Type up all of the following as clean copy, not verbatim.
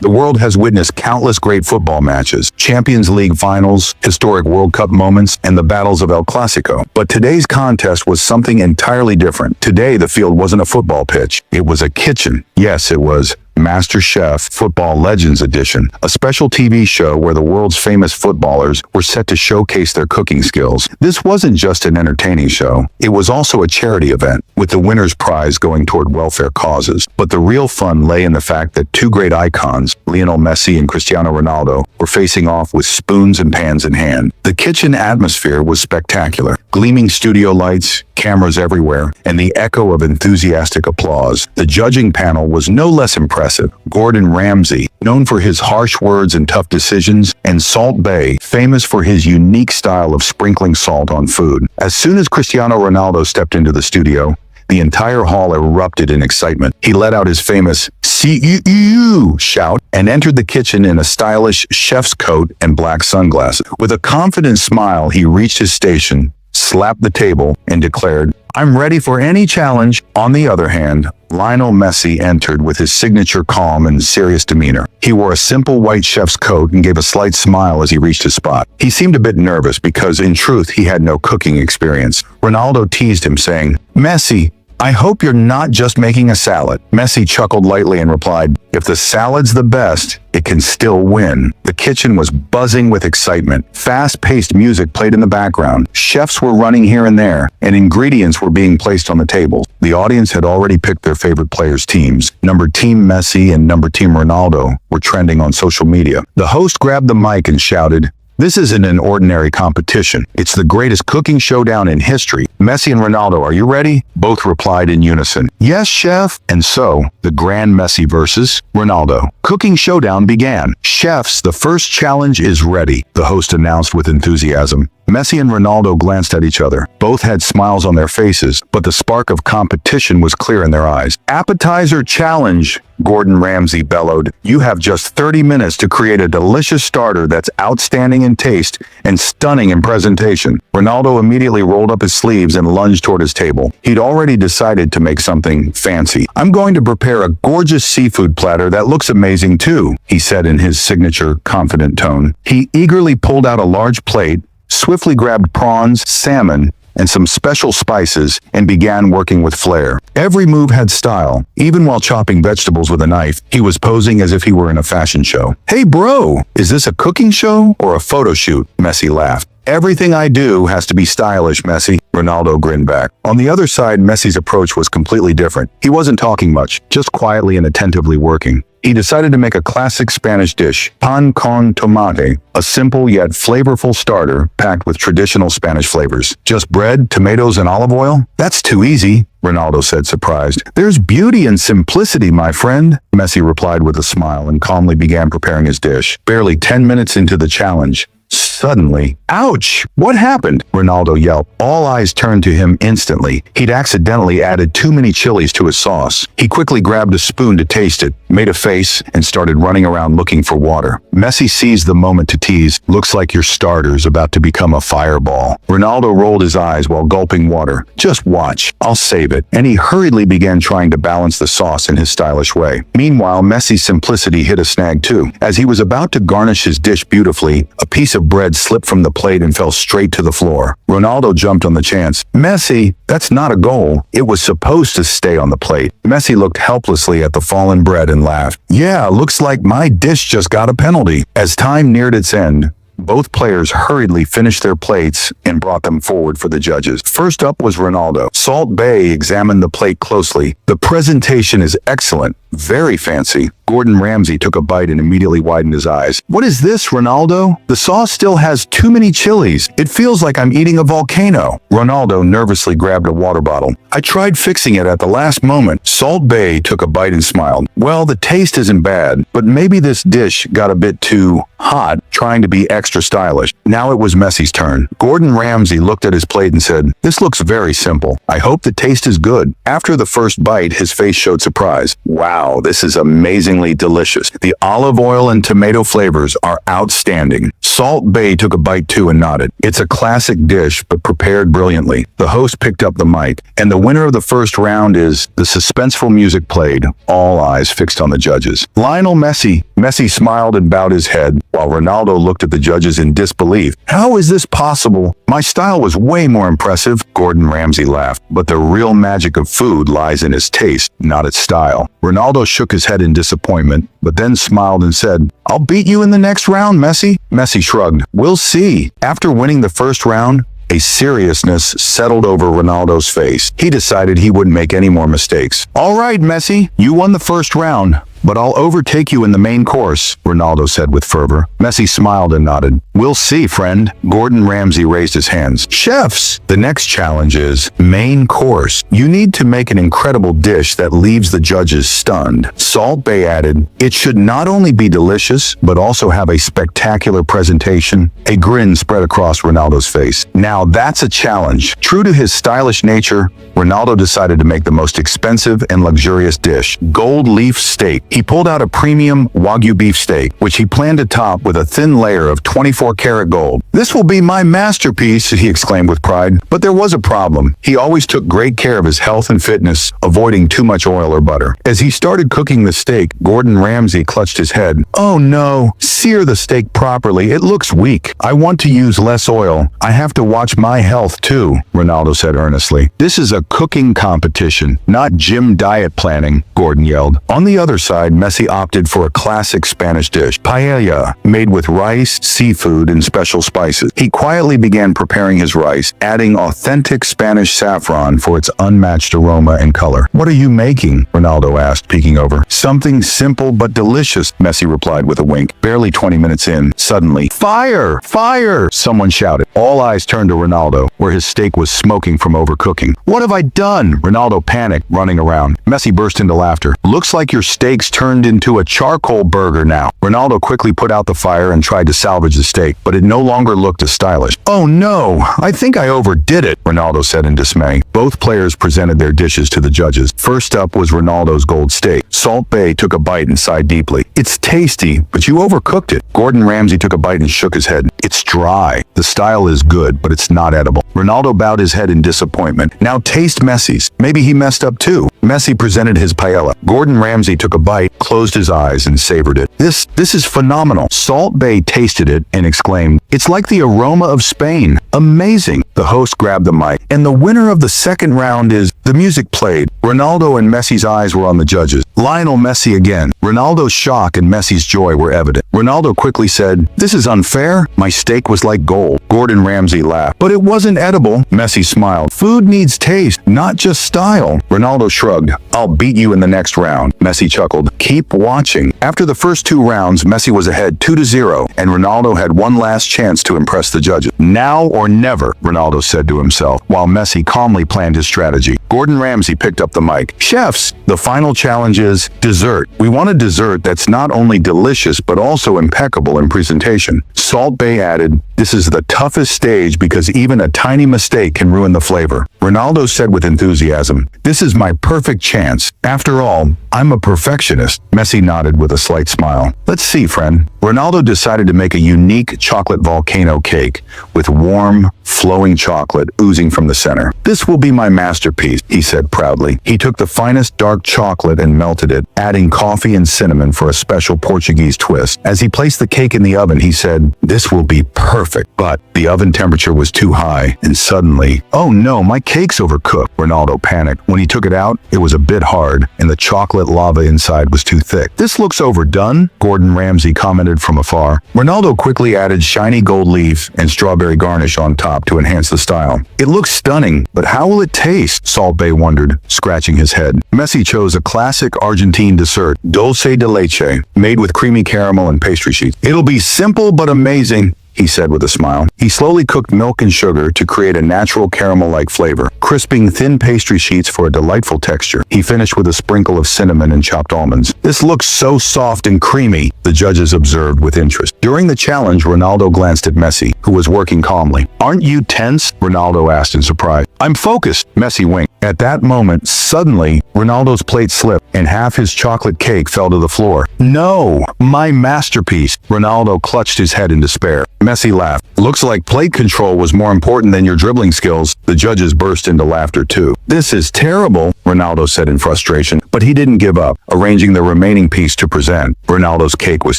The world has witnessed countless great football matches, Champions League finals, historic World Cup moments, and the battles of El Clasico. But today's contest was something entirely different. Today, the field wasn't a football pitch. It was a kitchen. Yes, it was MasterChef Football Legends Edition, a special TV show where the world's famous footballers were set to showcase their cooking skills. This wasn't just an entertaining show. It was also a charity event, with the winner's prize going toward welfare causes. But the real fun lay in the fact that two great icons, Lionel Messi and Cristiano Ronaldo, were facing off with spoons and pans in hand. The kitchen atmosphere was spectacular. Gleaming studio lights, cameras everywhere, and the echo of enthusiastic applause. The judging panel was no less impressive. Gordon Ramsay, known for his harsh words and tough decisions, and Salt Bae, famous for his unique style of sprinkling salt on food. As soon as Cristiano Ronaldo stepped into the studio, the entire hall erupted in excitement. He let out his famous "See-you" shout and entered the kitchen in a stylish chef's coat and black sunglasses. With a confident smile, he reached his station, slapped the table, and declared, "I'm ready for any challenge." On the other hand, Lionel Messi entered with his signature calm and serious demeanor. He wore a simple white chef's coat and gave a slight smile as he reached his spot. He seemed a bit nervous because, in truth, he had no cooking experience. Ronaldo teased him, saying, "Messi, I hope you're not just making a salad." Messi chuckled lightly and replied, "If the salad's the best, it can still win." The kitchen was buzzing with excitement. Fast-paced music played in the background. Chefs were running here and there, and ingredients were being placed on the tables. The audience had already picked their favorite players' teams. Number Team Messi and Number Team Ronaldo were trending on social media. The host grabbed the mic and shouted, "This isn't an ordinary competition. It's the greatest cooking showdown in history. Messi and Ronaldo, are you ready?" Both replied in unison, "Yes, chef." And so, the grand Messi versus Ronaldo cooking showdown began. "Chefs, the first challenge is ready," the host announced with enthusiasm. Messi and Ronaldo glanced at each other. Both had smiles on their faces, but the spark of competition was clear in their eyes. "Appetizer challenge," Gordon Ramsay bellowed. "You have just 30 minutes to create a delicious starter that's outstanding in taste and stunning in presentation." Ronaldo immediately rolled up his sleeves and lunged toward his table. He'd already decided to make something fancy. "I'm going to prepare a gorgeous seafood platter that looks amazing too," he said in his signature confident tone. He eagerly pulled out a large plate, swiftly grabbed prawns, salmon, and some special spices, and began working with flair. Every move had style. Even while chopping vegetables with a knife, he was posing as if he were in a fashion show. "Hey bro, is this a cooking show or a photo shoot?" Messi laughed. "Everything I do has to be stylish, Messi," Ronaldo grinned back. On the other side, Messi's approach was completely different. He wasn't talking much, just quietly and attentively working. He decided to make a classic Spanish dish, pan con tomate, a simple yet flavorful starter packed with traditional Spanish flavors. "Just bread, tomatoes, and olive oil? That's too easy," Ronaldo said, surprised. "There's beauty in simplicity, my friend," Messi replied with a smile and calmly began preparing his dish. Barely 10 minutes into the challenge, suddenly, "Ouch! What happened?" Ronaldo yelped. All eyes turned to him instantly. He'd accidentally added too many chilies to his sauce. He quickly grabbed a spoon to taste it, made a face, and started running around looking for water. Messi seized the moment to tease, "Looks like your starter's about to become a fireball." Ronaldo rolled his eyes while gulping water. "Just watch. I'll save it." And he hurriedly began trying to balance the sauce in his stylish way. Meanwhile, Messi's simplicity hit a snag too. As he was about to garnish his dish beautifully, a piece of bread slipped from the plate and fell straight to the floor. Ronaldo jumped on the chance. "Messi, that's not a goal. It was supposed to stay on the plate." Messi looked helplessly at the fallen bread and laughed. "Yeah, looks like my dish just got a penalty." As time neared its end, both players hurriedly finished their plates and brought them forward for the judges. First up was Ronaldo. Salt Bae examined the plate closely. "The presentation is excellent. Very fancy." Gordon Ramsay took a bite and immediately widened his eyes. "What is this, Ronaldo? The sauce still has too many chilies. It feels like I'm eating a volcano." Ronaldo nervously grabbed a water bottle. "I tried fixing it at the last moment." Salt Bae took a bite and smiled. "Well, the taste isn't bad, but maybe this dish got a bit too hot, trying to be extra stylish." Now it was Messi's turn. Gordon Ramsay looked at his plate and said, "This looks very simple. I hope the taste is good." After the first bite, his face showed surprise. "Wow. Wow, this is amazingly delicious. The olive oil and tomato flavors are outstanding. Salt Bae took a bite too and nodded. It's a classic dish, but prepared brilliantly. The host picked up the mic, and the winner of the first round is... The suspenseful music played, all eyes fixed on the judges. Lionel Messi. Messi smiled and bowed his head, while Ronaldo looked at the judges in disbelief. How is this possible? My style was way more impressive, Gordon Ramsay laughed. But the real magic of food lies in its taste, not its style. Ronaldo shook his head in disappointment, but then smiled and said, I'll beat you in the next round, Messi. Messi shrugged. We'll see. After winning the first round, a seriousness settled over Ronaldo's face. He decided he wouldn't make any more mistakes. All right, Messi, you won the first round, but I'll overtake you in the main course, Ronaldo said with fervor. Messi smiled and nodded. We'll see, friend. Gordon Ramsay raised his hands. Chefs, the next challenge is main course. You need to make an incredible dish that leaves the judges stunned. Salt Bae added, it should not only be delicious, but also have a spectacular presentation. A grin spread across Ronaldo's face. Now that's a challenge. True to his stylish nature, Ronaldo decided to make the most expensive and luxurious dish, gold leaf steak. He pulled out a premium Wagyu beef steak, which he planned to top with a thin layer of 24-karat gold. This will be my masterpiece, he exclaimed with pride. But there was a problem. He always took great care of his health and fitness, avoiding too much oil or butter. As he started cooking the steak, Gordon Ramsay clutched his head. Oh no, sear the steak properly. It looks weak. I want to use less oil. I have to watch my health too, Ronaldo said earnestly. This is a cooking competition, not gym diet planning, Gordon yelled. On the other side, Messi opted for a classic Spanish dish, paella, made with rice, seafood, and special spices. He quietly began preparing his rice, adding authentic Spanish saffron for its unmatched aroma and color. What are you making? Ronaldo asked, peeking over. Something simple but delicious, Messi replied with a wink. Barely 20 minutes in, suddenly, fire! Fire! Someone shouted. All eyes turned to Ronaldo, where his steak was smoking from overcooking. What have I done? Ronaldo panicked, running around. Messi burst into laughter. Looks like your steak's turned into a charcoal burger now. Ronaldo quickly put out the fire and tried to salvage the steak, but it no longer looked as stylish. Oh no, I think I overdid it, Ronaldo said in dismay. Both players presented their dishes to the judges. First up was Ronaldo's gold steak. Salt Bae took a bite and sighed deeply. It's tasty, but you overcooked it. Gordon Ramsay took a bite and shook his head. It's dry. The style is good, but it's not edible. Ronaldo bowed his head in disappointment. Now taste Messi's. Maybe he messed up too. Messi presented his paella. Gordon Ramsay took a bite, closed his eyes, and savored it. This is phenomenal. Salt Bae tasted it and exclaimed, it's like the aroma of Spain. Amazing. The host grabbed the mic, and the winner of the second round is... The music played. Ronaldo and Messi's eyes were on the judges. Lionel Messi again. Ronaldo's shock and Messi's joy were evident. Ronaldo quickly said, this is unfair. My steak was like gold. Gordon Ramsay laughed. But it wasn't edible. Messi smiled. Food needs taste, not just style. Ronaldo shrugged. I'll beat you in the next round. Messi chuckled. Keep watching. After the first two rounds, Messi was ahead 2-0, and Ronaldo had one last chance to impress the judges. Now or never, Ronaldo said to himself, while Messi calmly planned his strategy. Gordon Ramsay picked up the mic. Chefs, the final challenge is dessert. We want a dessert that's not only delicious, but also impeccable in presentation. Salt Bae added, this is the toughest stage because even a tiny mistake can ruin the flavor. Ronaldo said with enthusiasm, this is my perfect chance. After all, I'm a perfectionist. Messi nodded with a slight smile. Let's see, friend. Ronaldo decided to make a unique chocolate volcano cake with warm, flowing chocolate oozing from the center. This will be my masterpiece, he said proudly. He took the finest dark chocolate and melted it, adding coffee and cinnamon for a special Portuguese twist. As he placed the cake in the oven, he said, this will be perfect. But the oven temperature was too high, and suddenly, oh no, my cake's overcooked. Ronaldo panicked. When he took it out, it was a bit hard, and the chocolate lava inside was too thick. This looks overdone, Gordon Ramsay commented from afar. Ronaldo quickly added shiny gold leaf and strawberry garnish on top to enhance the style. It looks stunning, but how will it taste? Salt Bae wondered, scratching his head. Messi chose a classic Argentine dessert, dulce de leche, made with creamy caramel and pastry sheets. It'll be simple but amazing, he said with a smile. He slowly cooked milk and sugar to create a natural caramel-like flavor, crisping thin pastry sheets for a delightful texture. He finished with a sprinkle of cinnamon and chopped almonds. This looks so soft and creamy, the judges observed with interest. During the challenge, Ronaldo glanced at Messi, who was working calmly. Aren't you tense? Ronaldo asked in surprise. I'm focused, Messi winked. At that moment, suddenly, Ronaldo's plate slipped and half his chocolate cake fell to the floor. No! My masterpiece! Ronaldo clutched his head in despair. Messi laughed. Looks like plate control was more important than your dribbling skills. The judges burst into laughter too. This is terrible, Ronaldo said in frustration, but he didn't give up, arranging the remaining piece to present. Ronaldo's cake was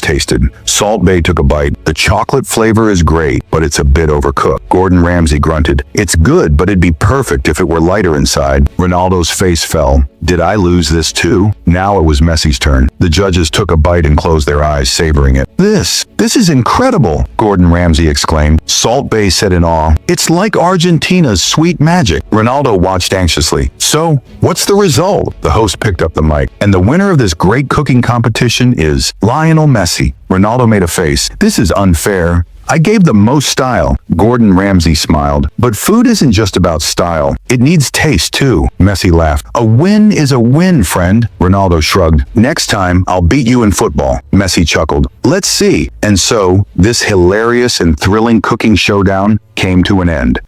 tasted. Salt Bae took a bite. The chocolate flavor is great, but it's a bit overcooked. Gordon Ramsay grunted. It's good, but it'd be perfect if it were lighter inside. Ronaldo's face fell. Did I lose this too? Now it was Messi's turn. The judges took a bite and closed their eyes, savoring it. This is incredible, Gordon Ramsay exclaimed. Salt Bae said in awe. It's like Argentina's sweet magic. Ronaldo watched anxiously. So, what's the result? The host picked up the mic. And the winner of this great cooking competition is Lionel Messi. Ronaldo made a face. This is unfair. I gave the most style. Gordon Ramsay smiled. But food isn't just about style. It needs taste too. Messi laughed. A win is a win, friend. Ronaldo shrugged. Next time, I'll beat you in football. Messi chuckled. Let's see. And so, this hilarious and thrilling cooking showdown came to an end.